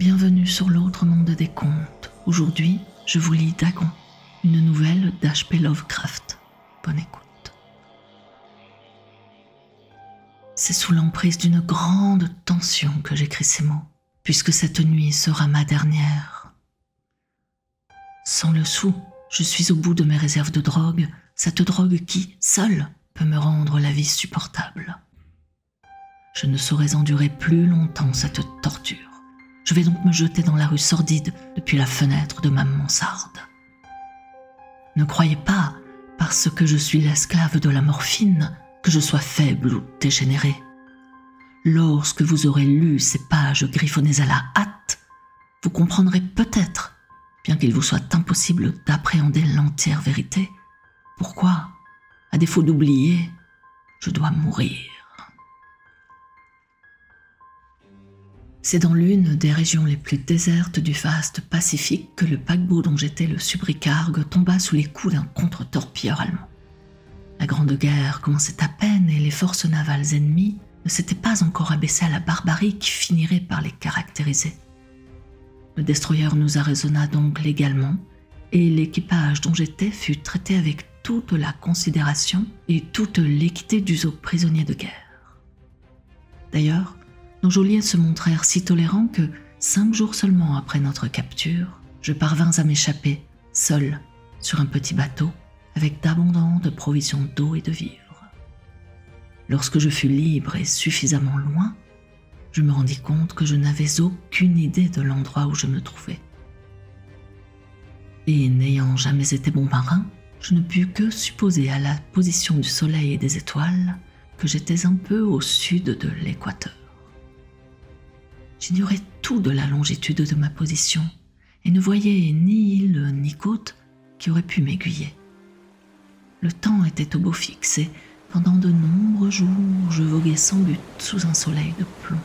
Bienvenue sur l'autre monde des contes. Aujourd'hui, je vous lis Dagon, une nouvelle d'H.P. Lovecraft. Bonne écoute. C'est sous l'emprise d'une grande tension que j'écris ces mots, puisque cette nuit sera ma dernière. Sans le sou, je suis au bout de mes réserves de drogue, cette drogue qui, seule, peut me rendre la vie supportable. Je ne saurais endurer plus longtemps cette torture. Je vais donc me jeter dans la rue sordide depuis la fenêtre de ma mansarde. Ne croyez pas, parce que je suis l'esclave de la morphine, que je sois faible ou dégénéré. Lorsque vous aurez lu ces pages griffonnées à la hâte, vous comprendrez peut-être, bien qu'il vous soit impossible d'appréhender l'entière vérité, pourquoi, à défaut d'oublier, je dois mourir. C'est dans l'une des régions les plus désertes du vaste Pacifique que le paquebot dont j'étais le subricargue tomba sous les coups d'un contre-torpilleur allemand. La Grande Guerre commençait à peine et les forces navales ennemies ne s'étaient pas encore abaissées à la barbarie qui finirait par les caractériser. Le destroyer nous arraisonna donc légalement et l'équipage dont j'étais fut traité avec toute la considération et toute l'équité dus aux prisonniers de guerre. D'ailleurs, nos geôliers se montrèrent si tolérants que, 5 jours seulement après notre capture, je parvins à m'échapper, seul, sur un petit bateau, avec d'abondantes provisions d'eau et de vivres. Lorsque je fus libre et suffisamment loin, je me rendis compte que je n'avais aucune idée de l'endroit où je me trouvais. Et n'ayant jamais été bon marin, je ne pus que supposer à la position du soleil et des étoiles que j'étais un peu au sud de l'équateur. J'ignorais tout de la longitude de ma position et ne voyais ni île ni côte qui auraient pu m'aiguiller. Le temps était au beau fixe et pendant de nombreux jours, je voguais sans but sous un soleil de plomb,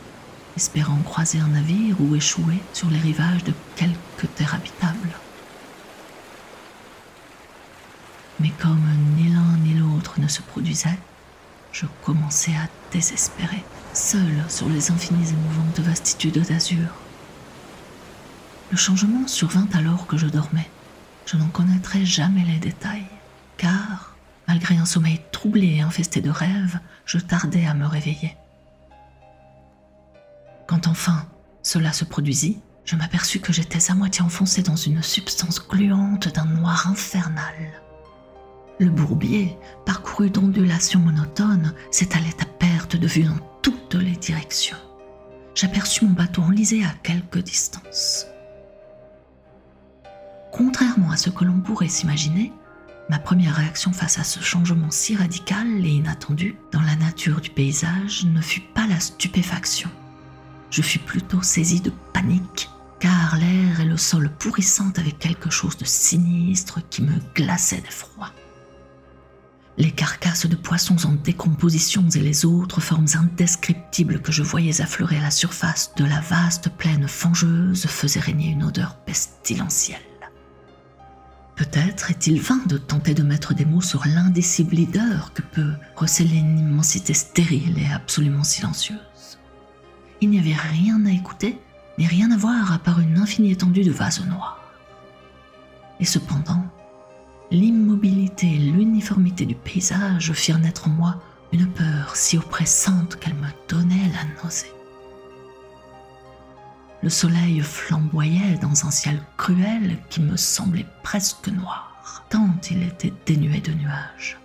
espérant croiser un navire ou échouer sur les rivages de quelque terre habitable. Mais comme ni l'un ni l'autre ne se produisait, je commençais à désespérer, seul sur les infinies émouvantes vastitudes d'azur. Le changement survint alors que je dormais. Je n'en connaîtrai jamais les détails, car, malgré un sommeil troublé et infesté de rêves, je tardais à me réveiller. Quand enfin cela se produisit, je m'aperçus que j'étais à moitié enfoncé dans une substance gluante d'un noir infernal. Le bourbier, parcouru d'ondulations monotones, s'étalait à perte de vue dans toutes les directions. J'aperçus mon bateau enlisé à quelque distance. Contrairement à ce que l'on pourrait s'imaginer, ma première réaction face à ce changement si radical et inattendu dans la nature du paysage ne fut pas la stupéfaction. Je fus plutôt saisi de panique, car l'air et le sol pourrissant avaient quelque chose de sinistre qui me glaçait d'effroi. Les carcasses de poissons en décomposition et les autres formes indescriptibles que je voyais affleurer à la surface de la vaste plaine fangeuse faisaient régner une odeur pestilentielle. Peut-être est-il vain de tenter de mettre des mots sur l'indicible hideur que peut recéler une immensité stérile et absolument silencieuse. Il n'y avait rien à écouter, ni rien à voir à part une infinie étendue de vases noirs. Et cependant, l'immobilité et l'uniformité du paysage firent naître en moi une peur si oppressante qu'elle me donnait la nausée. Le soleil flamboyait dans un ciel cruel qui me semblait presque noir, tant il était dénué de nuages.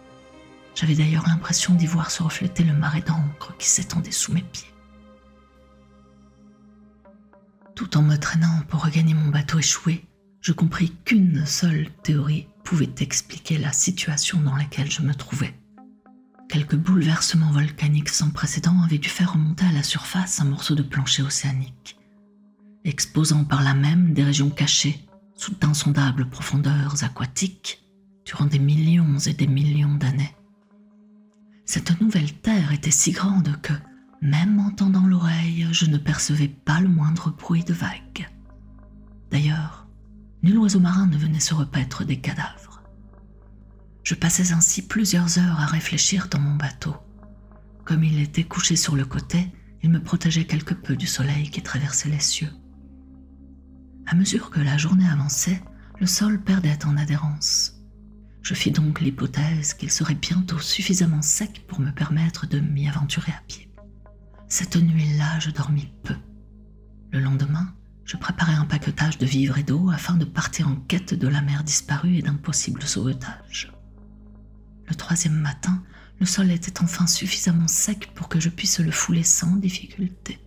J'avais d'ailleurs l'impression d'y voir se refléter le marais d'encre qui s'étendait sous mes pieds. Tout en me traînant pour regagner mon bateau échoué, je compris qu'une seule théorie pouvait expliquer la situation dans laquelle je me trouvais. Quelques bouleversements volcaniques sans précédent avaient dû faire remonter à la surface un morceau de plancher océanique, exposant par là même des régions cachées sous d'insondables profondeurs aquatiques durant des millions et des millions d'années. Cette nouvelle terre était si grande que, même en tendant l'oreille, je ne percevais pas le moindre bruit de vagues. D'ailleurs, nul oiseau marin ne venait se repaître des cadavres. Je passais ainsi plusieurs heures à réfléchir dans mon bateau. Comme il était couché sur le côté, il me protégeait quelque peu du soleil qui traversait les cieux. À mesure que la journée avançait, le sol perdait en adhérence. Je fis donc l'hypothèse qu'il serait bientôt suffisamment sec pour me permettre de m'y aventurer à pied. Cette nuit-là, je dormis peu. Le lendemain, je préparai un paquetage de vivres et d'eau afin de partir en quête de la mère disparue et d'un possible sauvetage. Le 3e matin, le sol était enfin suffisamment sec pour que je puisse le fouler sans difficulté.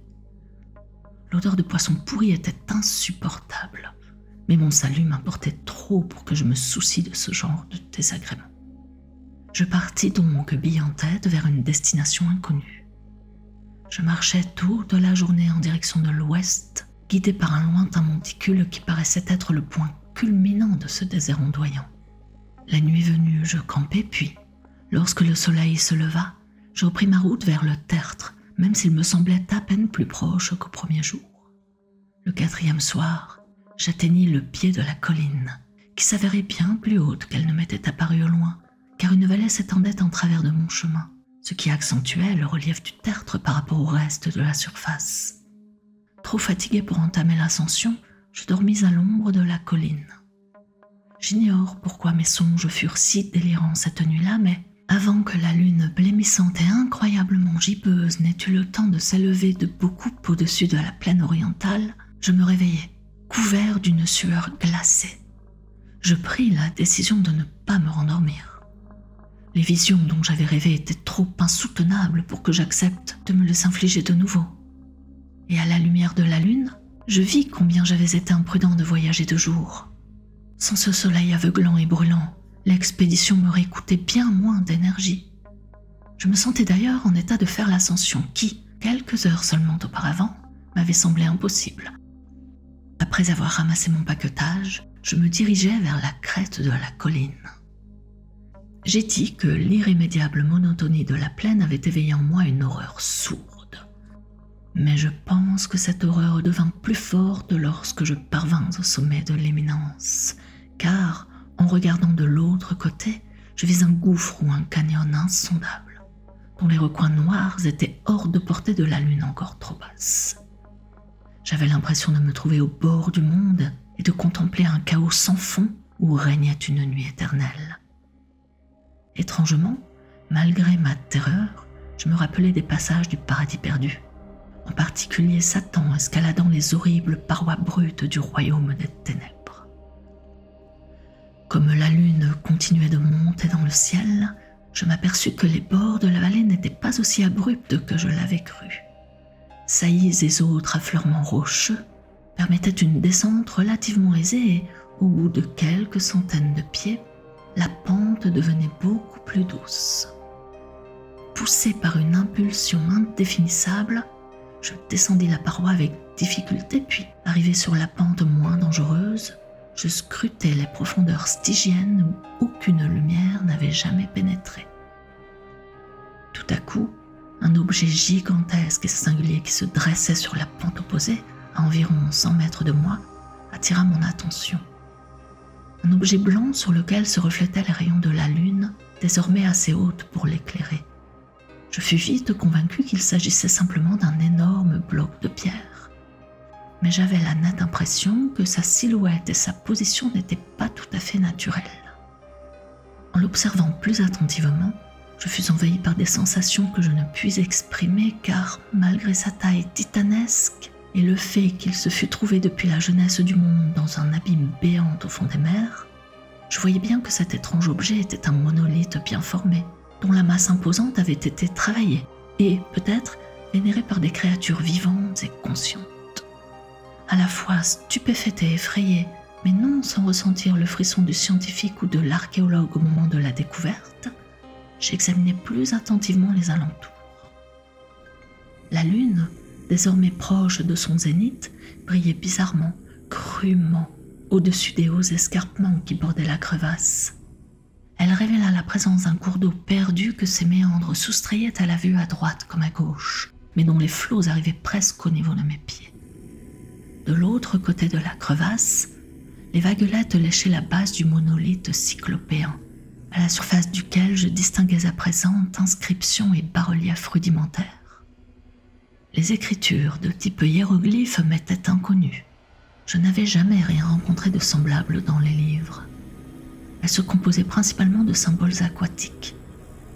L'odeur de poisson pourri était insupportable, mais mon salut m'importait trop pour que je me soucie de ce genre de désagrément. Je partis donc bille en tête vers une destination inconnue. Je marchais toute la journée en direction de l'ouest, guidé par un lointain monticule qui paraissait être le point culminant de ce désert ondoyant. La nuit venue, je campai, puis, lorsque le soleil se leva, je repris ma route vers le tertre, même s'il me semblait à peine plus proche qu'au premier jour. Le 4e soir, j'atteignis le pied de la colline, qui s'avérait bien plus haute qu'elle ne m'était apparue au loin, car une vallée s'étendait en travers de mon chemin, ce qui accentuait le relief du tertre par rapport au reste de la surface. Trop fatigué pour entamer l'ascension, je dormis à l'ombre de la colline. J'ignore pourquoi mes songes furent si délirants cette nuit-là, mais avant que la lune blêmissante et incroyablement gibbeuse n'ait eu le temps de s'élever de beaucoup au-dessus de la plaine orientale, je me réveillai, couvert d'une sueur glacée. Je pris la décision de ne pas me rendormir. Les visions dont j'avais rêvé étaient trop insoutenables pour que j'accepte de me les infliger de nouveau. Et à la lumière de la lune, je vis combien j'avais été imprudent de voyager de jour. Sans ce soleil aveuglant et brûlant, l'expédition m'aurait coûté bien moins d'énergie. Je me sentais d'ailleurs en état de faire l'ascension qui, quelques heures seulement auparavant, m'avait semblé impossible. Après avoir ramassé mon paquetage, je me dirigeais vers la crête de la colline. J'ai dit que l'irrémédiable monotonie de la plaine avait éveillé en moi une horreur sourde. Mais je pense que cette horreur devint plus forte lorsque je parvins au sommet de l'éminence, car, en regardant de l'autre côté, je vis un gouffre ou un canyon insondable, dont les recoins noirs étaient hors de portée de la lune encore trop basse. J'avais l'impression de me trouver au bord du monde et de contempler un chaos sans fond où régnait une nuit éternelle. Étrangement, malgré ma terreur, je me rappelais des passages du paradis perdu, en particulier Satan escaladant les horribles parois brutes du royaume des ténèbres. Comme la lune continuait de monter dans le ciel, je m'aperçus que les bords de la vallée n'étaient pas aussi abrupts que je l'avais cru. Saillies et autres affleurements rocheux permettaient une descente relativement aisée et, au bout de quelques centaines de pieds, la pente devenait beaucoup plus douce. Poussé par une impulsion indéfinissable, je descendis la paroi avec difficulté, puis, arrivé sur la pente moins dangereuse, je scrutai les profondeurs stygiennes où aucune lumière n'avait jamais pénétré. Tout à coup, un objet gigantesque et singulier qui se dressait sur la pente opposée, à environ 100 mètres de moi, attira mon attention. Un objet blanc sur lequel se reflétaient les rayons de la lune, désormais assez haute pour l'éclairer. Je fus vite convaincu qu'il s'agissait simplement d'un énorme bloc de pierre. Mais j'avais la nette impression que sa silhouette et sa position n'étaient pas tout à fait naturelles. En l'observant plus attentivement, je fus envahi par des sensations que je ne puis exprimer car, malgré sa taille titanesque et le fait qu'il se fût trouvé depuis la jeunesse du monde dans un abîme béant au fond des mers, je voyais bien que cet étrange objet était un monolithe bien formé, dont la masse imposante avait été travaillée et, peut-être, vénérée par des créatures vivantes et conscientes. À la fois stupéfaite et effrayée, mais non sans ressentir le frisson du scientifique ou de l'archéologue au moment de la découverte, j'examinais plus attentivement les alentours. La lune, désormais proche de son zénith, brillait bizarrement, crûment, au-dessus des hauts escarpements qui bordaient la crevasse. Elle révéla la présence d'un cours d'eau perdu que ses méandres soustraillaient à la vue à droite comme à gauche, mais dont les flots arrivaient presque au niveau de mes pieds. De l'autre côté de la crevasse, les vaguelettes léchaient la base du monolithe cyclopéen, à la surface duquel je distinguais à présent inscriptions et bas-reliefs rudimentaires. Les écritures de type hiéroglyphe m'étaient inconnues, Je n'avais jamais rien rencontré de semblable dans les livres. Elles se composaient principalement de symboles aquatiques.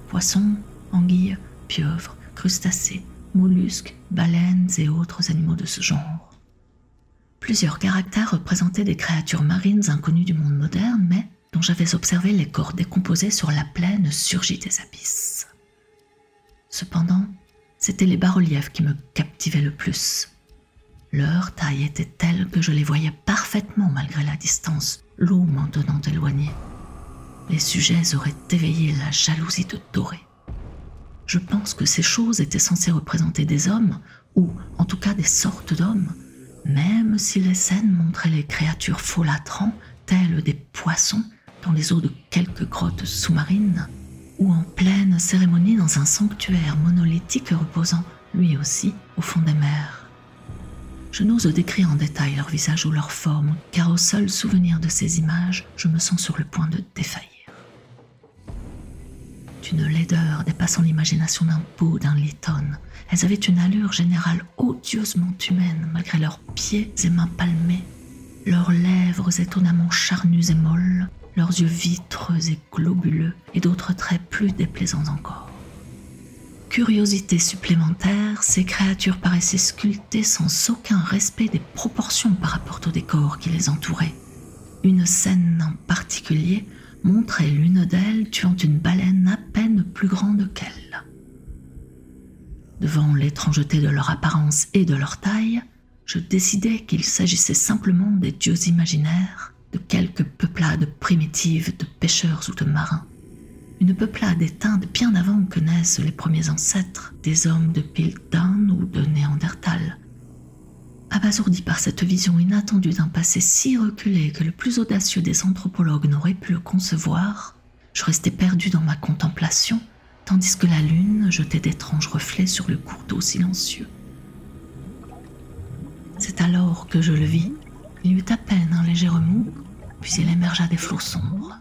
Poissons, anguilles, pieuvres, crustacés, mollusques, baleines et autres animaux de ce genre. Plusieurs caractères représentaient des créatures marines inconnues du monde moderne, mais dont j'avais observé les corps décomposés sur la plaine surgie des abysses. Cependant, c'étaient les bas-reliefs qui me captivaient le plus. Leur taille était telle que je les voyais parfaitement malgré la distance, l'eau m'en tenant éloignée. Les sujets auraient éveillé la jalousie de Doré. Je pense que ces choses étaient censées représenter des hommes, ou en tout cas des sortes d'hommes, même si les scènes montraient les créatures folâtrant, telles des poissons, dans les eaux de quelques grottes sous-marines, ou en pleine cérémonie dans un sanctuaire monolithique reposant, lui aussi, au fond des mers. Je n'ose décrire en détail leur visage ou leur forme, car au seul souvenir de ces images, je me sens sur le point de défaillir. D'une laideur dépassant l'imagination d'un Poe, d'un Lytton, elles avaient une allure générale odieusement humaine, malgré leurs pieds et mains palmés, leurs lèvres étonnamment charnues et molles, leurs yeux vitreux et globuleux, et d'autres traits plus déplaisants encore. Curiosité supplémentaire, ces créatures paraissaient sculptées sans aucun respect des proportions par rapport au décor qui les entourait. Une scène en particulier montrait l'une d'elles tuant une baleine à peine plus grande qu'elle. Devant l'étrangeté de leur apparence et de leur taille, je décidai qu'il s'agissait simplement des dieux imaginaires de quelques peuplades primitives de pêcheurs ou de marins. Une peuplade éteinte bien avant que naissent les premiers ancêtres des hommes de Piltdown ou de Néandertal. Abasourdi par cette vision inattendue d'un passé si reculé que le plus audacieux des anthropologues n'aurait pu le concevoir, je restais perdu dans ma contemplation, tandis que la lune jetait d'étranges reflets sur le cours d'eau silencieux. C'est alors que je le vis. Il y eut à peine un léger remous, puis il émergea des flots sombres.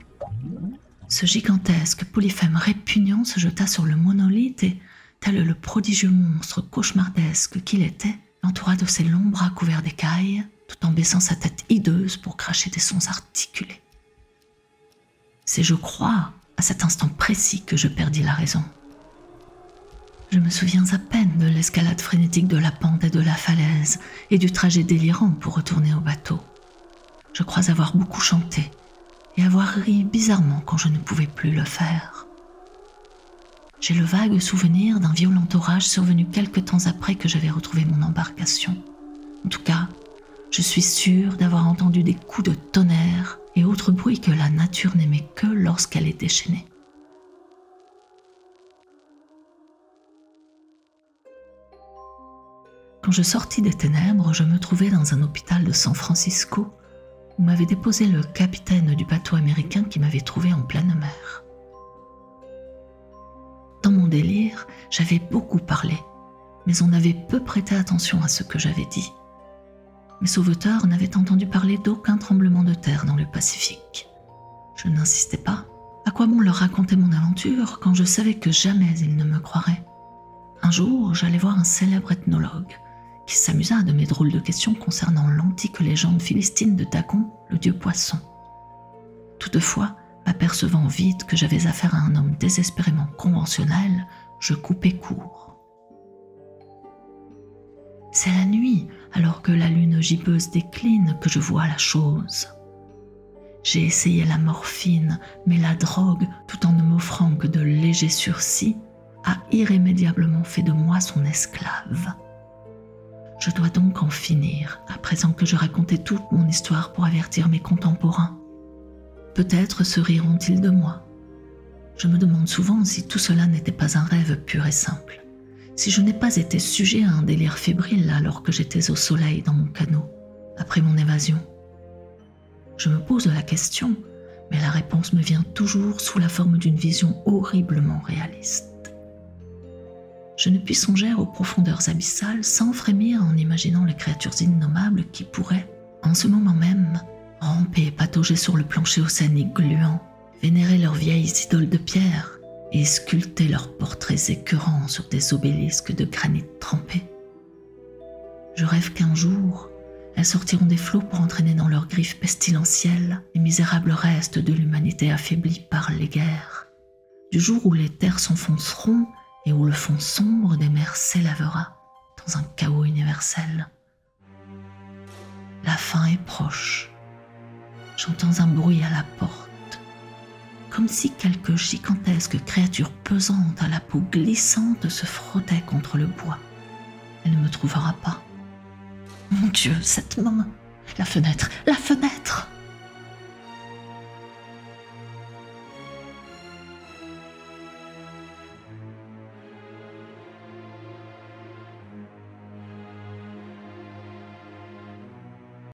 Ce gigantesque polyphème répugnant se jeta sur le monolithe et, tel le prodigieux monstre cauchemardesque qu'il était, l'entoura de ses longs bras couverts d'écailles, tout en baissant sa tête hideuse pour cracher des sons articulés. C'est, je crois, à cet instant précis que je perdis la raison. Je me souviens à peine de l'escalade frénétique de la pente et de la falaise, et du trajet délirant pour retourner au bateau. Je crois avoir beaucoup chanté, et avoir ri bizarrement quand je ne pouvais plus le faire. J'ai le vague souvenir d'un violent orage survenu quelque temps après que j'avais retrouvé mon embarcation. En tout cas, je suis sûre d'avoir entendu des coups de tonnerre et autres bruits que la nature n'aimait que lorsqu'elle est déchaînée. Quand je sortis des ténèbres, je me trouvais dans un hôpital de San Francisco où m'avait déposé le capitaine du bateau américain qui m'avait trouvé en pleine mer. Dans mon délire, j'avais beaucoup parlé, mais on avait peu prêté attention à ce que j'avais dit. Mes sauveteurs n'avaient entendu parler d'aucun tremblement de terre dans le Pacifique. Je n'insistais pas. À quoi bon leur raconter mon aventure quand je savais que jamais ils ne me croiraient? Un jour, j'allais voir un célèbre ethnologue qui s'amusa de mes drôles de questions concernant l'antique légende philistine de Dagon, le dieu poisson. Toutefois, m'apercevant vite que j'avais affaire à un homme désespérément conventionnel, je coupai court. C'est la nuit, alors que la lune gibbeuse décline, que je vois la chose. J'ai essayé la morphine, mais la drogue, tout en ne m'offrant que de légers sursis, a irrémédiablement fait de moi son esclave. Je dois donc en finir, à présent que je racontais toute mon histoire pour avertir mes contemporains. Peut-être se riront-ils de moi. Je me demande souvent si tout cela n'était pas un rêve pur et simple, si je n'ai pas été sujet à un délire fébrile alors que j'étais au soleil dans mon canot, après mon évasion. Je me pose la question, mais la réponse me vient toujours sous la forme d'une vision horriblement réaliste. Je ne puis songer aux profondeurs abyssales sans frémir en imaginant les créatures innommables qui pourraient, en ce moment même, ramper et patauger sur le plancher océanique gluant, vénérer leurs vieilles idoles de pierre et sculpter leurs portraits écœurants sur des obélisques de granit trempé. Je rêve qu'un jour, Elles sortiront des flots pour entraîner dans leurs griffes pestilentielles les misérables restes de l'humanité affaiblie par les guerres. Du jour où les terres s'enfonceront et où le fond sombre des mers s'élèvera dans un chaos universel. La fin est proche. J'entends un bruit à la porte, comme si quelque gigantesque créature pesante à la peau glissante se frottait contre le bois. Elle ne me trouvera pas. Mon Dieu, cette main! La fenêtre! La fenêtre!